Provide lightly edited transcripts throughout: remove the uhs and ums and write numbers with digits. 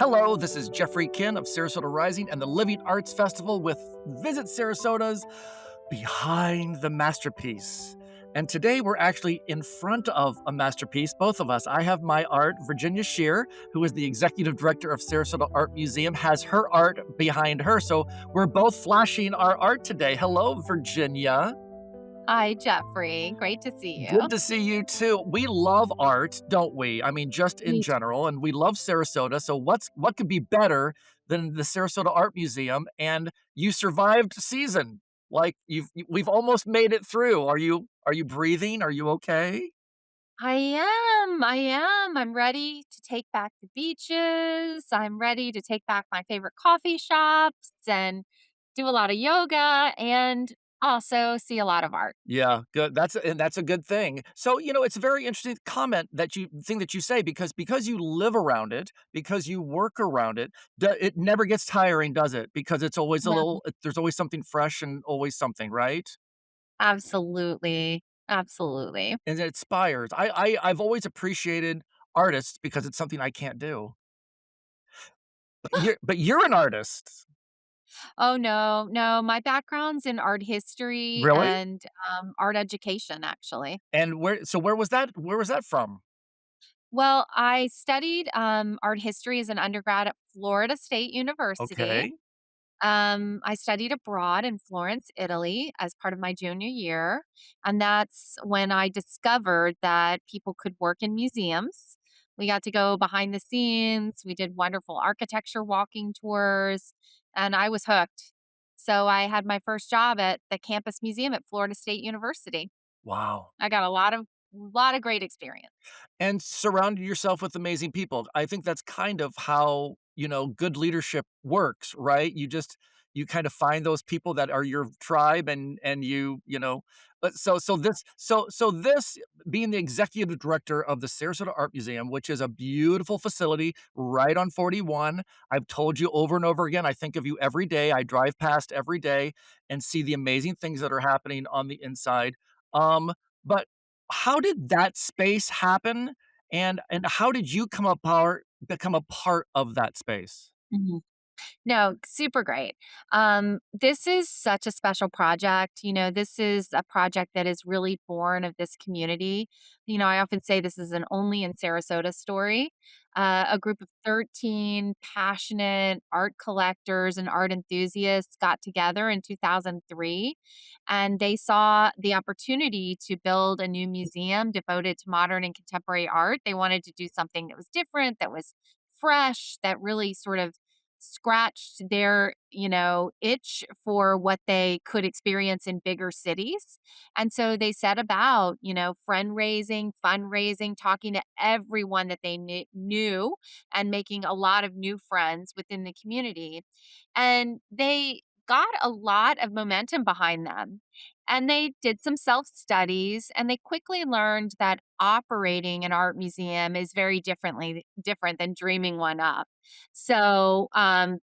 Hello, this is Jeffery Kin of Sarasota Rising and the Living Arts Festival with Visit Sarasota's Behind the Masterpiece. And today we're actually in front of a masterpiece, both of us. I have my art. Virginia Shearer, who is the executive director of Sarasota Art Museum, has her art behind her. So we're both flashing our art today. Hello, Virginia. Hi, Jeffrey. Great to see you. Good to see you too. We love art, don't we? I mean, just in Me too. general, and we love Sarasota. So what could be better than the Sarasota Art Museum? And you survived season. Like we've almost made it through. Are you breathing? Are you okay? I am. I am. I'm ready to take back the beaches. I'm ready to take back my favorite coffee shops and do a lot of yoga and also see a lot of art. Yeah, good. That's a good thing. So, it's a very interesting comment that you thing that you say because you live around it, because you work around it, it never gets tiring, does it? Because it's always a No, little there's always something fresh and always something, right? absolutely. Absolutely. And it inspires. I've always appreciated artists because it's something I can't do. But you're an artist. Oh, no, no. My background's in art history Really? and art education, actually. And where was that from? Well, I studied art history as an undergrad at Florida State University. Okay. I studied abroad in Florence, Italy as part of my junior year. And that's when I discovered that people could work in museums. We got to go behind the scenes. We did wonderful architecture walking tours, and I was hooked. So I had my first job at the campus museum at Florida State University. Wow. I got a lot of great experience. And surrounding yourself with amazing people. I think that's kind of how, good leadership works, right? You kind of find those people that are your tribe and but so this being the executive director of the Sarasota Art Museum, which is a beautiful facility right on 41. I've told you over and over again, I think of you every day. I drive past every day and see the amazing things that are happening on the inside. But how did that space happen, and how did you become a part of that space? Mhm. No, super great. This is such a special project. This is a project that is really born of this community. I often say this is an only in Sarasota story. A group of 13 passionate art collectors and art enthusiasts got together in 2003, and they saw the opportunity to build a new museum devoted to modern and contemporary art. They wanted to do something that was different, that was fresh, that really sort of scratched their, itch for what they could experience in bigger cities. And so they set about, fundraising, talking to everyone that they knew and making a lot of new friends within the community. And they got a lot of momentum behind them. And they did some self studies and they quickly learned that operating an art museum is very different than dreaming one up. So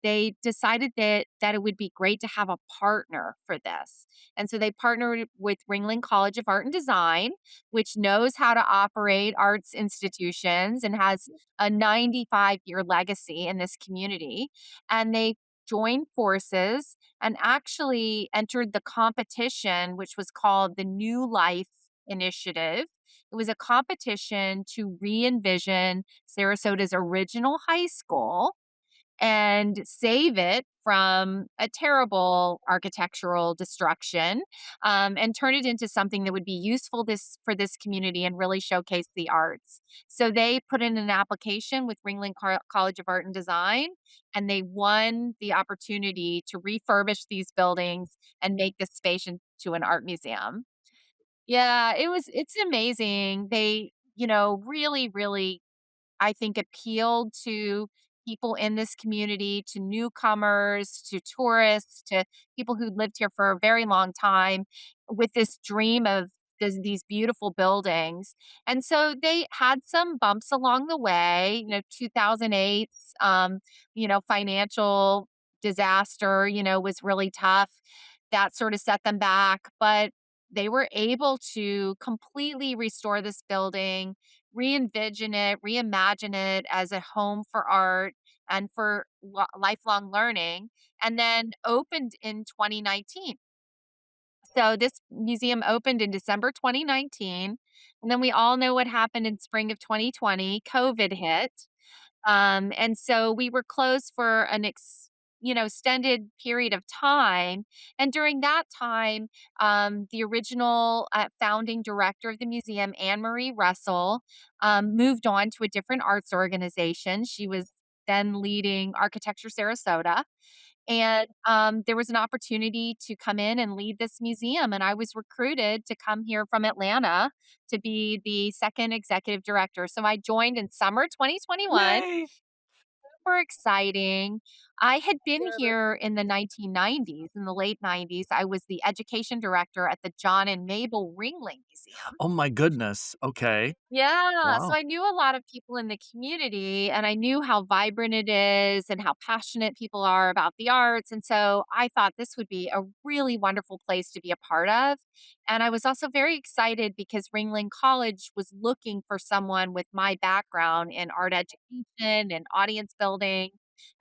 they decided that it would be great to have a partner for this, and so they partnered with Ringling College of Art and Design, which knows how to operate arts institutions and has a 95-year legacy in this community. And they joined forces and actually entered the competition, which was called the New Life Initiative. It was a competition to re envision Sarasota's original high school and save it from a terrible architectural destruction, and turn it into something that would be useful for this community and really showcase the arts. So they put in an application with Ringling College of Art and Design, and they won the opportunity to refurbish these buildings and make this space into an art museum. Yeah, it's amazing. They, really, really I think appealed to people in this community, to newcomers, to tourists, to people who lived here for a very long time with this dream of these beautiful buildings. And so they had some bumps along the way, 2008, financial disaster, was really tough. That sort of set them back, but they were able to completely restore this building, re-envision it, reimagine it as a home for art and for lifelong learning, and then opened in 2019. So this museum opened in December 2019, and then we all know what happened in spring of 2020. COVID hit. And so we were closed for extended period of time. And during that time, the original founding director of the museum, Anne Marie Russell, moved on to a different arts organization. She was then leading Architecture Sarasota. And there was an opportunity to come in and lead this museum. And I was recruited to come here from Atlanta to be the second executive director. So I joined in summer 2021. Yay! Super exciting. I had I been get it. here in the 1990s, in the late 90s. I was the education director at the John and Mabel Ringling Museum. Oh my goodness. Okay. Yeah, so Wow. I knew a lot of people in the community and I knew how vibrant it is and how passionate people are about the arts. And so I thought this would be a really wonderful place to be a part of. And I was also very excited because Ringling College was looking for someone with my background in art education and audience building.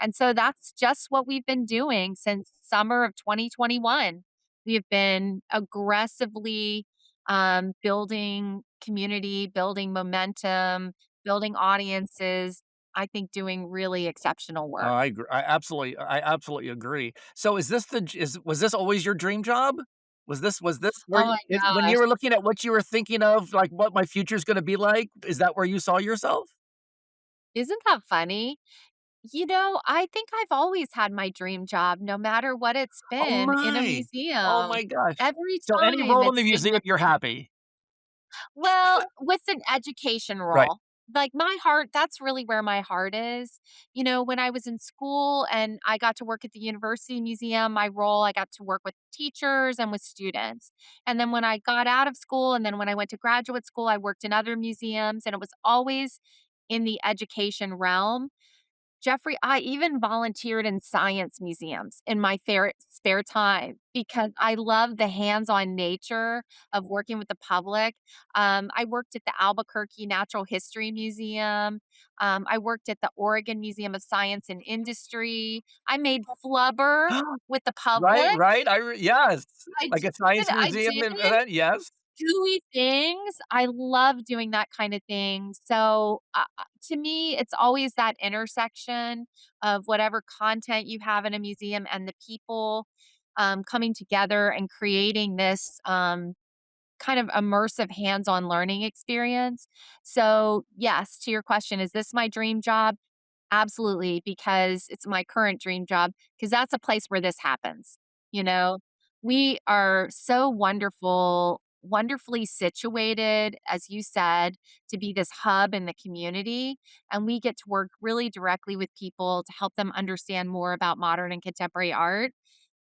And so that's just what we've been doing since summer of 2021. We have been aggressively building community, building momentum, building audiences. I think doing really exceptional work. I agree. I absolutely agree. So is this the j is was this always your dream job? Was this where Oh you my is when gosh. you were looking at what you were thinking of, like, what my future's gonna be like, is that where you saw yourself? Isn't that funny? I think I've always had my dream job, no matter what it's Oh been in a my. Oh museum. my gosh. Every So any time role in the it's museum, you're significant. happy? Well, with an education Right. role. Like my heart, that's really where my heart is. When I was in school and I got to work at the university museum, my role, I got to work with teachers and with students. And then when I got out of school and then when I went to graduate school, I worked in other museums and it was always in the education realm. Jeffrey, I even volunteered in science museums in my spare time because I love the hands-on nature of working with the public. I worked at the Albuquerque Natural History Museum. I worked at the Oregon Museum of Science and Industry. I made flubber with the Right, public. right, yes. I Like a did, science I museum did. event, yes. Gooey things. I love doing that kind of thing. So, to me, it's always that intersection of whatever content you have in a museum and the people, coming together and creating this, kind of immersive hands-on learning experience. So, yes, to your question, is this my dream job? Absolutely, because it's my current dream job. Because that's a place where this happens, you know? We are so wonderfully situated, as you said, to be this hub in the community, and we get to work really directly with people to help them understand more about modern and contemporary art,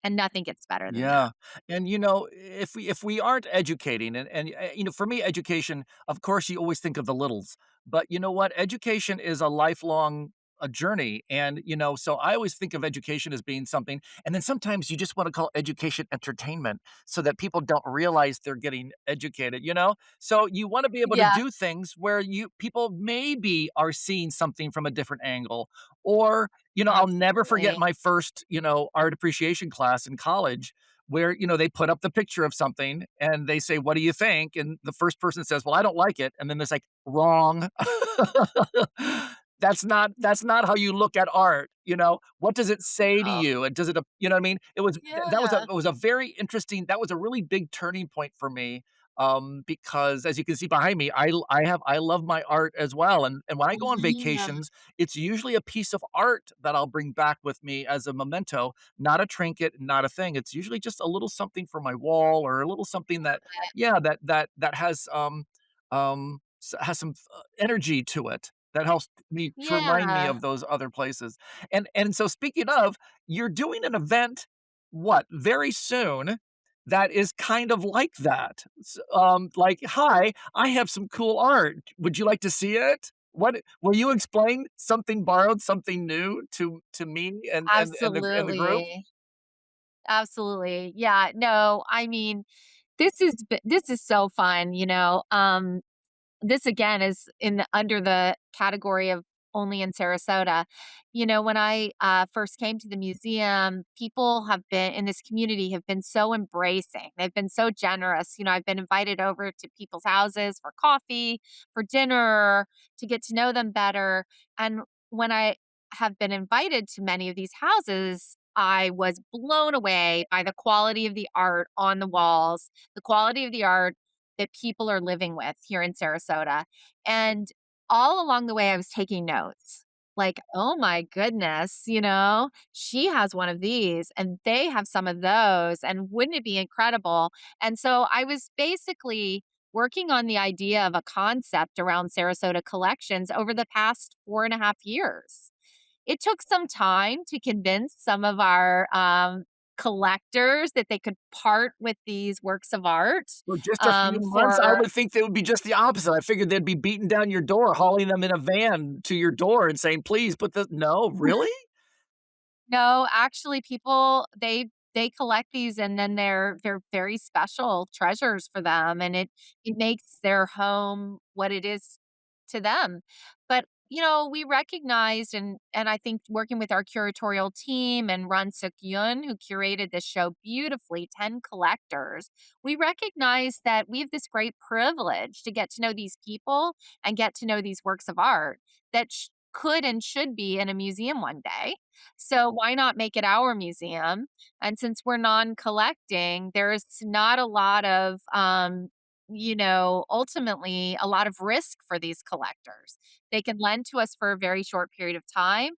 and nothing gets better than that. Yeah, and, if we aren't educating and for me, education, of course, you always think of the littles, but you know what? Education is a lifelong, journey, and, so I always think of education as being something and then sometimes you just wanna call education entertainment so that people don't realize they're getting educated, you know? So you wanna be able to Yeah, do things where you people maybe are seeing something from a different angle, or I'll never forget absolutely. my first, art appreciation class in college where, they put up the picture of something and they say, "What do you think?" And the first person says, "Well, I don't like it." And then there's like, "Wrong." That's not how you look at art, What does it say to Oh, you? And does it, you know what I mean? yeah. It was a very interesting that was a really big turning point for me, because as you can see behind me, I love my art as well, and when I go on Yeah, vacations, it's usually a piece of art that I'll bring back with me as a memento, not a trinket, not a thing. It's usually just a little something for my wall or a little something that, yeah, that has has some energy to it that helps me to remind me yeah, of those other places. And so speaking of, you're doing an event, what, very soon that is kind of like that. Like, "Hi, I have some cool art. Would you like to see it?" What will you explain something borrowed, something new to me and the group? absolutely. Absolutely. Yeah, no, I mean, this is so fun. this again is under the category of only in Sarasota. You know, when I first came to the museum, people have been in this community have been so embracing. They've been so generous. You know, I've been invited over to people's houses for coffee, for dinner, to get to know them better. And when I have been invited to many of these houses, I was blown away by the quality of the art on the walls, the quality of the art that people are living with here in Sarasota. And all along the way, I was taking notes. Like, oh my goodness, you know, she has one of these and they have some of those. And wouldn't it be incredible? And so I was basically working on the idea of a concept around Sarasota collections over the past 4.5 years. It took some time to convince some of our collectors that they could part with these works of art For just a few months, I for would think they would be just the opposite. I figured they'd be beating down your door, hauling them in a van to your door and saying, "Please put the" No, really? no, actually people they collect these and then they're very special treasures for them and it makes their home what it is to them. But you know, we recognized and I think working with our curatorial team and Ran Suk Yun, who curated this show beautifully, 10 collectors, we recognize that we have this great privilege to get to know these people and get to know these works of art that could and should be in a museum one day. So why not make it our museum? And since we're non-collecting, there's not a lot of you know, ultimately a lot of risk for these collectors. They can lend to us for a very short period of time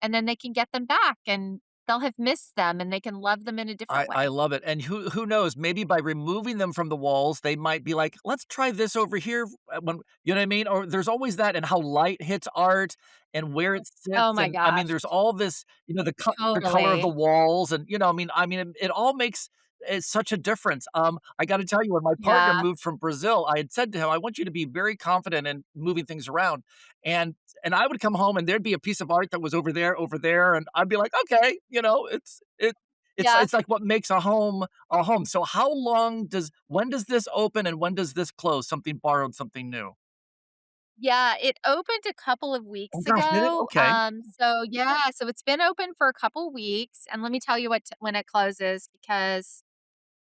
and then they can get them back and they'll have missed them and they can love them in a different I way. love it, and who knows, maybe by removing them from the walls, they might be like, "Let's try this over here," when you know what I mean? Or there's always that and how light hits art and where it Oh sits, my and I mean, gosh. there's all this, the color of the Totally. walls and, it all makes such a difference. I gotta tell you, when my partner Yeah. moved from Brazil, I had said to him, "I want you to be very confident in moving things around," and I would come home and there'd be a piece of art that was over there, and I'd be like, "Okay," it's Yeah. like what makes a home a home. So how long does when does this open and when does this close? Something borrowed, something new. Yeah, it opened a couple of Oh weeks gosh, did it? ago. Okay. So yeah, so it's been open for a couple weeks, and let me tell you when it closes because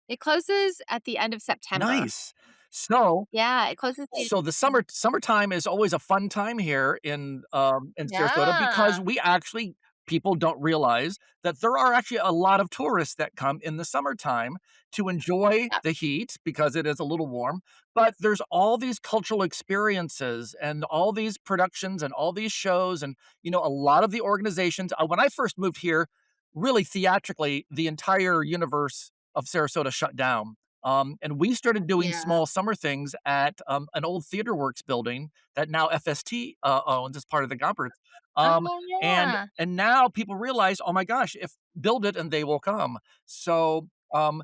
it closes at the end of September. Nice. So Yeah, it closes the So the summertime is always a fun time here in Sarasota because yeah. we actually people don't realize that there are actually a lot of tourists that come in the summertime to enjoy Yep, the heat because it is a little warm, but there's all these cultural experiences and all these productions and all these shows and, a lot of the organizations when I first moved here, really theatrically, the entire universe of Sarasota shut down. And we started doing yeah. small summer things at an old Theater Works building that now FST owns as part of the Gompers. Um, Oh, and yeah. and now people realize, oh my gosh, if build it and they will come.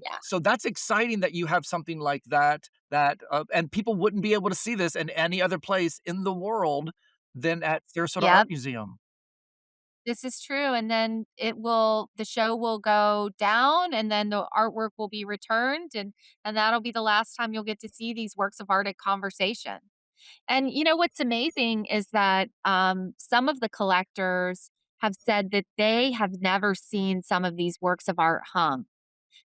Yeah. So that's exciting that you have something like that. And people wouldn't be able to see this in any other place in the world than at Sarasota Art Yep, Museum. this is true, and then the show will go down, and then the artwork will be returned, and that'll be the last time you'll get to see these works of art at conversation. And you know what's amazing is that some of the collectors have said that they have never seen some of these works of art hung.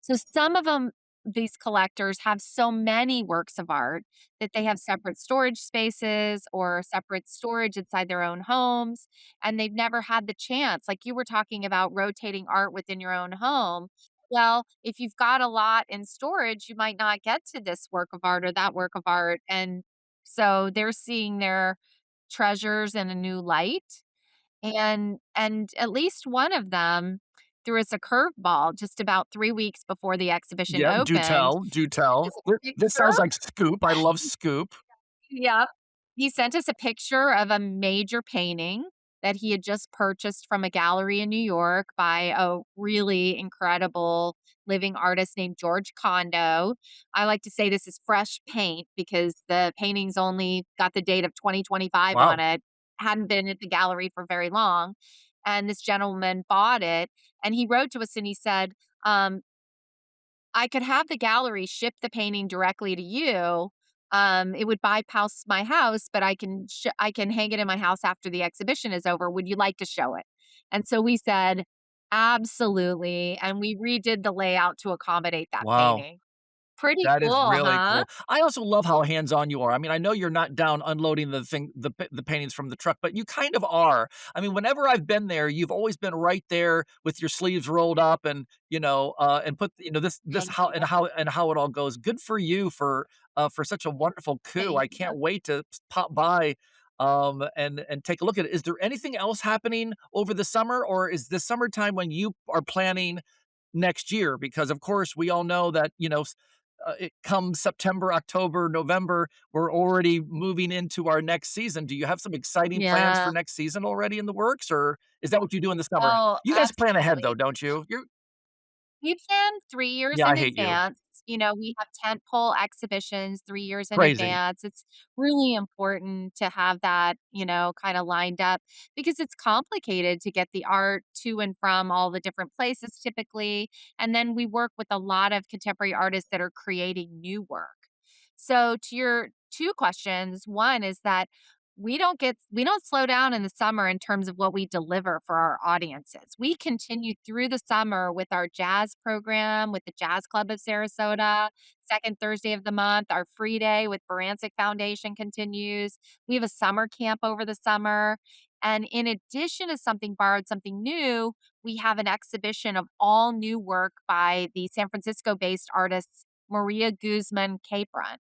So some of them, these collectors have so many works of art that they have separate storage spaces or separate storage inside their own homes. And they've never had the chance, like you were talking about rotating art within your own home. Well, if you've got a lot in storage, you might not get to this work of art or that work of art. And so they're seeing their treasures in a new light. And at least one of them threw us a curveball just about 3 weeks before the exhibition Yeah, do opened. tell, do tell. Just a This picture. sounds like Scoop. I love Scoop. Yep. He sent us a picture of a major painting that he had just purchased from a gallery in New York by a really incredible living artist named George Condo. I like to say this is fresh paint because the painting's only got the date of 2025 on Wow. it, hadn't been at the gallery for very long. And this gentleman bought it and he wrote to us and he said, I could have the gallery ship the painting directly to you, It would bypass my house, but I can hang it in my house after the exhibition is over. Would you like to show it?" And so we said, "Absolutely," and we redid the layout to accommodate that Wow. painting. Pretty That is cool, really huh? cool. I also love how hands-on you are. I mean, I know you're not down unloading the paintings from the truck, but you kind of are. I mean, whenever I've been there, you've always been right there with your sleeves rolled up and, and put, this Thank how you. and how it all goes. Good for you for such a wonderful coup. Thank I you. can't wait to pop by and take a look at it. Is there anything else happening over the summer, or is this summertime when you are planning next year? Because of course we all know that, it comes September, October, November, we're already moving into our next season. Do you have some exciting plans Yeah. for next season already in the works, or is that what you do in the summer? Oh, You guys plan ahead though, absolutely. don't you? You're We plan 3 years Yeah, I in hate you. advance. You know, we have tentpole exhibitions 3 years in Crazy. advance. It's really important to have that, kinda lined up because it's complicated to get the art to and from all the different places typically, and then we work with a lot of contemporary artists that are creating new work. So to your 2 questions, one is that we don't slow down in the summer in terms of what we deliver for our audiences. We continue through the summer with our jazz program with the Jazz Club of Sarasota. Second Thursday of the month, our free day with Barancic Foundation continues. We have a summer camp over the summer. And in addition to Something Borrowed, Something New, we have an exhibition of all new work by the San Francisco based artists Maria Guzman Capron.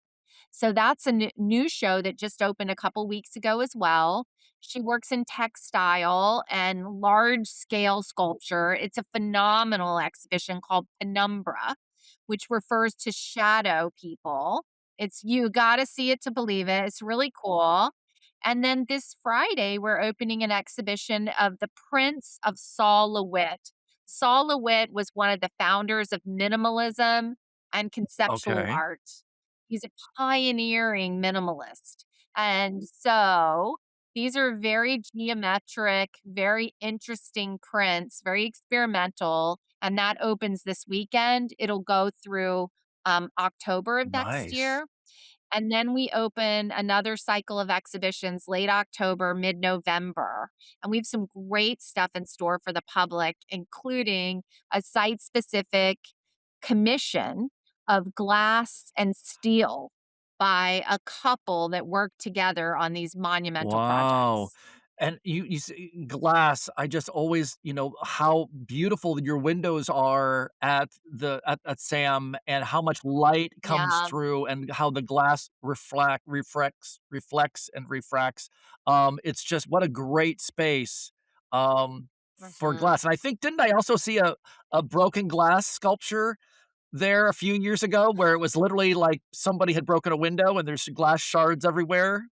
So that's a new show that just opened a couple weeks ago as well. She works in textile and large scale sculpture. It's a phenomenal exhibition called Penumbra, which refers to shadow people. It's you got to see it to believe it. It's really cool. And then this Friday, we're opening an exhibition of the Prince of Saul LeWitt. Saul LeWitt was one of the founders of minimalism and conceptual Okay. art. He's a pioneering minimalist. And so these are very geometric, very interesting prints, very experimental. And that opens this weekend. It'll go through October of next Nice. year. And then we open another cycle of exhibitions late October, mid November. And we have some great stuff in store for the public, including a site specific commission of glass and steel by a couple that work together on these monumental Wow. projects. And you say glass, I just always, how beautiful your windows are at Sam and how much light comes Yeah. through and how the glass reflects and refracts. It's just what a great space, for Mhm. glass. And I think didn't I also see a broken glass sculpture there a few years ago where it was literally like somebody had broken a window and there's glass shards everywhere?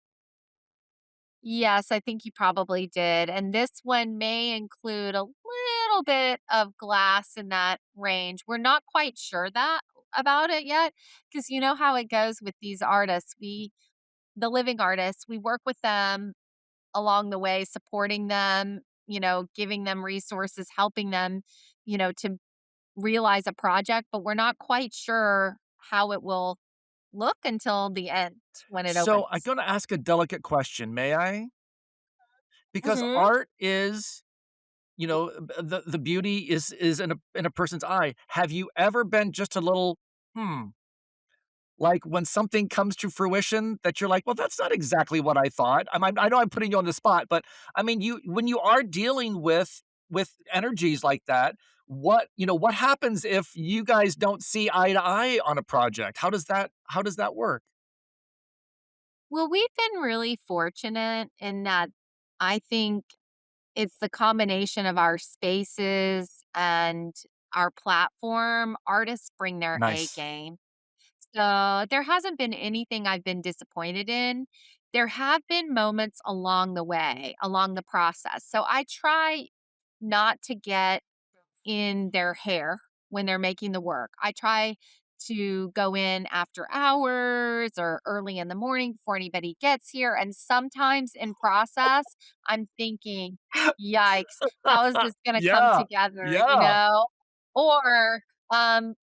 Yes, I think you probably did. And this one may include a little bit of glass in that range. We're not quite sure that about it yet because you know how it goes with these artists. The living artists, we work with them along the way, supporting them, giving them resources, helping them, to realize a project, but we're not quite sure how it will look until the end when it So, I'm opens. gonna ask a delicate question, may I? Because Mhm. art is, the beauty is in a person's eye. Have you ever been just a little, "Hmm," like, when something comes to fruition that you're like, "Well, that's not exactly what I thought." I know I'm putting you on the spot, but, I mean, when you are dealing with energies like that, what happens if you guys don't see eye to eye on a project? How does that work? Well, we've been really fortunate in that I think it's the combination of our spaces and our platform. Artists bring their A Nice. game. So there hasn't been anything I've been disappointed in. There have been moments along the way, along the process. So I try not to get in their hair when they're making the work. I try to go in after hours or early in the morning before anybody gets here. And sometimes in process, I'm thinking, yikes, how is this going to come Yeah. together? Yeah. Or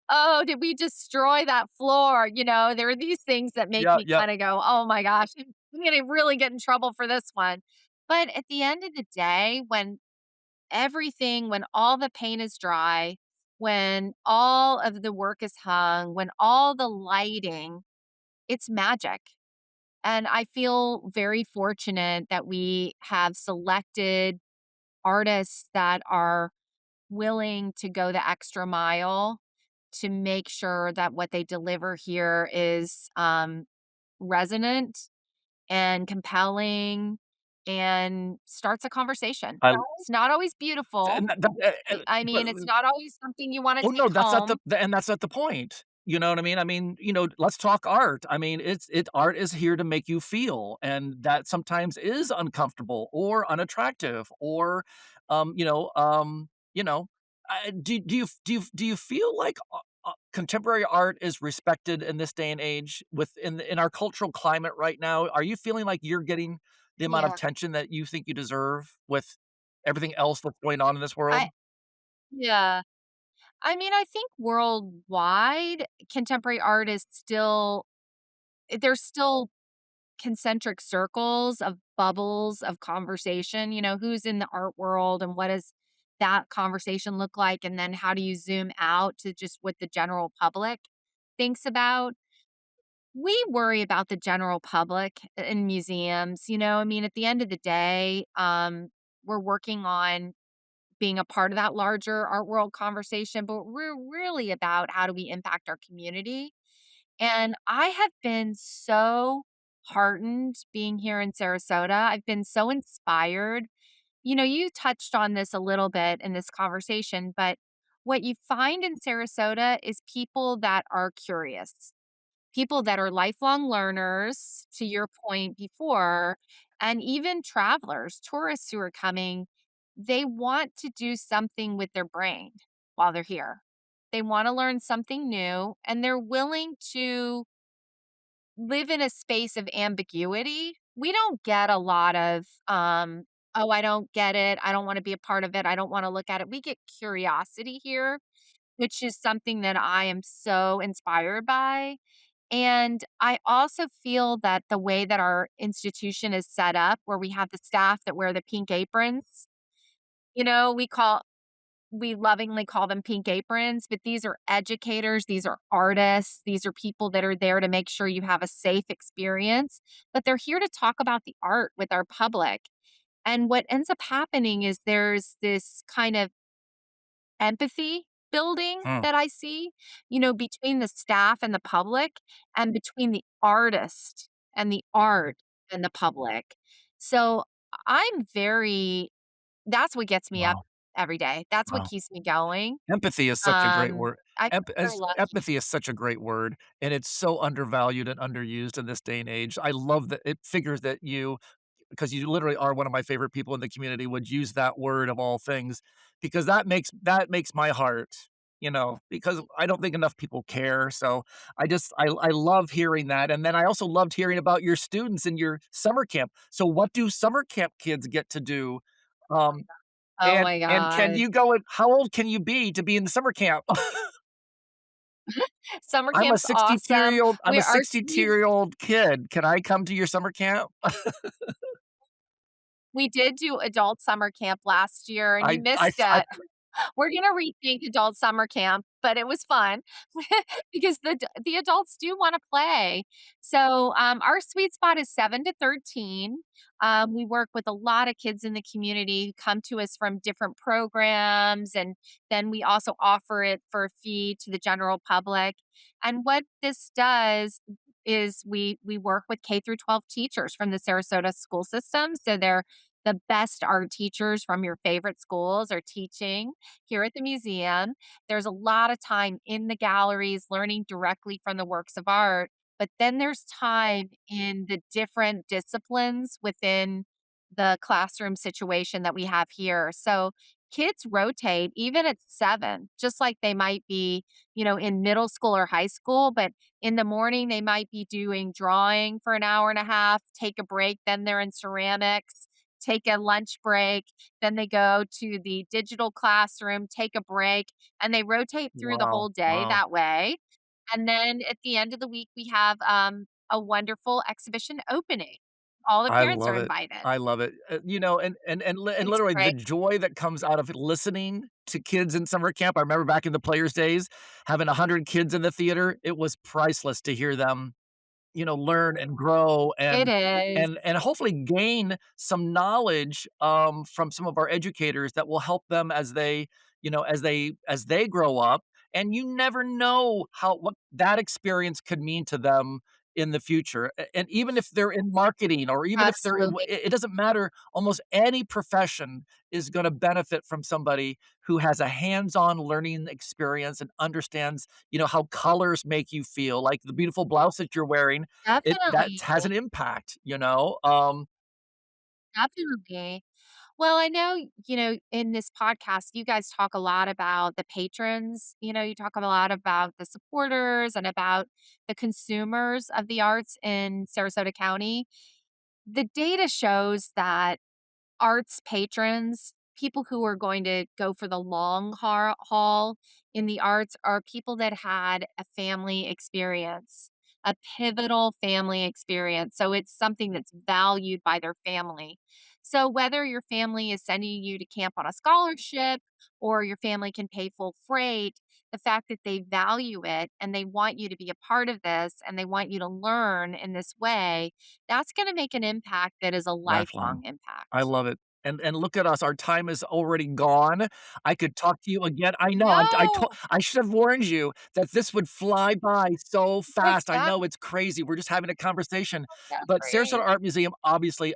"Oh, did we destroy that floor?" There are these things that make Yeah, me yeah. kinda go, "Oh my gosh, I'm gonna really get in trouble for this one." But at the end of the day, when all the paint is dry, when all of the work is hung, when all the lighting, it's magic. And I feel very fortunate that we have selected artists that are willing to go the extra mile to make sure that what they deliver here is resonant and compelling and starts a conversation. I It's not always beautiful. and I but mean, it's not always something you wanna oh, take no, that's not home. that's not the point. You know what I mean? I mean, let's talk art. I mean, art is here to make you feel, and that sometimes is uncomfortable or unattractive or, you know, do you feel like, contemporary art is respected in this day and age in our cultural climate right now? Are you feeling like you're getting the amount of Yeah. attention that you think you deserve with everything else that's going on in this I world? yeah. I mean, I think worldwide, contemporary art is still there's still concentric circles of bubbles of conversation, who's in the art world and what does that conversation look like, and then how do you zoom out to just what the general public thinks about. We worry about the general public in museums, I mean, at the end of the day, we're working on being a part of that larger art world conversation, but we're really about how do we impact our community. And I have been so heartened being here in Sarasota. I've been so inspired. You touched on this a little bit in this conversation, but what you find in Sarasota is people that are curious, people that are lifelong learners, to your point before, and even travelers, tourists who are coming, they want to do something with their brain while they're here. They want to learn something new and they're willing to live in a space of ambiguity. We don't get a lot of, oh, I don't get it. I don't want to be a part of it. I don't want to look at it. We get curiosity here, which is something that I am so inspired by. And I also feel that the way that our institution is set up, where we have the staff that wear the pink aprons, you know, we call we lovingly call them pink aprons, but these are educators, these are artists, these are people that are there to make sure you have a safe experience, but they're here to talk about the art with our public. And what ends up happening is there's this kind of empathy building Hmm, that I see, between the staff and the public, and between the artist and the art and the public. So I'm very that's what gets me up wow, every day. That's what wow. keeps me going. Empathy is such a great word. I feel very lucky. Empathy is such a great word, and it's so undervalued and underused in this day and age. I love that it figures that you because you literally are one of my favorite people in the community, would use that word of all things, because that makes my heart, because I don't think enough people care, so I love hearing that, and then I also loved hearing about your students in your summer camp. So what do summer camp kids get to do? Um, Oh my and can god. you go and how old can you be to be in the summer camp? Summer camp's awesome. I'm We a our 62 Swedes year old kid. Can I come to your summer camp? we did do adult summer camp last year and you I missed I it. We're gonna rethink adult summer camp, but it was fun because the adults do wanna play. So, our sweet spot is 7 to 13. We work with a lot of kids in the community who come to us from different programs, and then we also offer it for a fee to the general public. And what this does is we work with K through 12 teachers from the Sarasota school system. So they're the best art teachers from your favorite schools are teaching here at the museum. There's a lot of time in the galleries learning directly from the works of art, but then there's time in the different disciplines within the classroom situation that we have here. So kids rotate even at 7, just like they might be, in middle school or high school, but in the morning they might be doing drawing for an hour and a half, take a break, then they're in ceramics. take a lunch break, then they go to the digital classroom, take a break, and they rotate through the Wow, whole day wow. that way. And then at the end of the week, we have a wonderful exhibition opening. All the I parents are love it. invited. I love it. And It's literally the great. joy that comes out of listening to kids in summer camp. I remember back in the players' days, having 100 kids in the theater, it was priceless to hear them, learn and grow It and is. hopefully gain some knowledge, from some of our educators that will help them as they, as they grow up. And you never know what that experience could mean to them in the future. And even if they're in marketing or even if they're Absolutely. it doesn't matter, almost any profession is going to benefit from somebody who has a hands-on learning experience and understands, how colors make you feel, like the beautiful blouse that you're wearing, that Definitely. has an impact. Definitely. Well, I know, in this podcast, you guys talk a lot about the patrons. You talk a lot about the supporters and about the consumers of the arts in Sarasota County. The data shows that arts patrons, people who are going to go for the long haul in the arts, are people that had a family experience, a pivotal family experience. So it's something that's valued by their family. So whether your family is sending you to camp on a scholarship or your family can pay full freight, the fact that they value it and they want you to be a part of this and they want you to learn in this way, that's going to make an impact that is a Lifelong. lifelong I impact. love it. And look at us, our time is already gone. I could talk to you again. I know, No, I should have warned you that this would fly by so fast. I know exactly, it's crazy. We're just having a conversation. But Sarasota Jeffrey. Art Museum, obviously,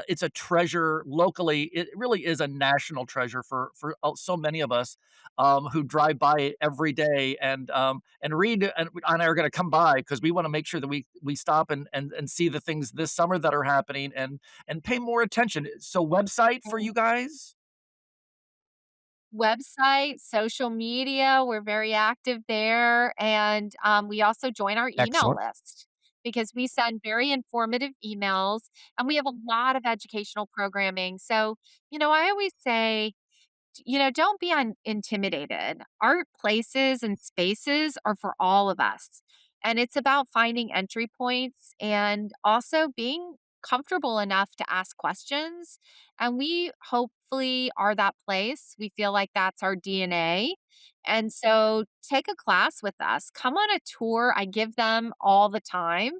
it's a treasure locally. It really is a national treasure for so many of us, who drive by it every day. And Reed and I are gonna come by because we wanna make sure that we stop and see the things this summer that are happening and pay more attention. So website for you guys? Website, social media, we're very active there, and, we also join our email Excellent. list because we send very informative emails, and we have a lot of educational programming. So, I always say, don't be intimidated. Art places and spaces are for all of us. And it's about finding entry points and also being comfortable enough to ask questions. And we hopefully are that place. We feel like that's our DNA. And so take a class with us. Come on a tour. I give them all the time.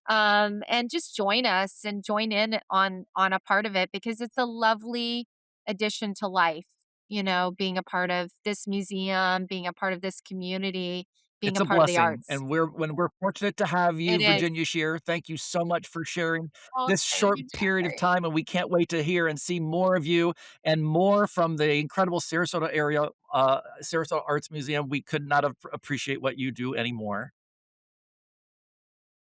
And just join us and join in on a part of it because it's a lovely addition to life, being a part of this museum, being a part of this community, being It's a a part of the blessing, arts. and we're fortunate to have It you, is. Virginia Shearer. Thank you so much for sharing Oh, this thank short you, period of Jeffrey. time, and we can't wait to hear and see more of you and more from the incredible Sarasota area, Sarasota Arts Museum. We could not appreciate what you do anymore.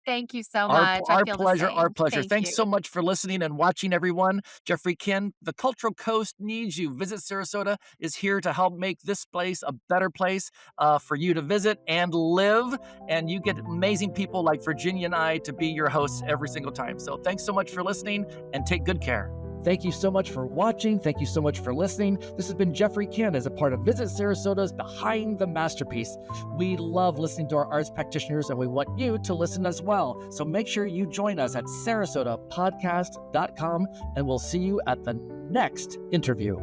Thank you so Our much. I our feel the pleasure, our same. pleasure. Thank Thanks so you. much for listening and watching, everyone. Jeffrey Kin, the Cultural Coast needs you. Visit Sarasota is here to help make this place a better place, for you to visit and live. And you get amazing people like Virginia and I to be your hosts every single time. So thanks so much for listening and take good care. Thank you so much for watching. Thank you so much for listening. This has been Jeffrey Kin as a part of Visit Sarasota's Behind the Masterpiece. We love listening to our arts practitioners and we want you to listen as well. So make sure you join us at sarasotapodcast.com and we'll see you at the next interview.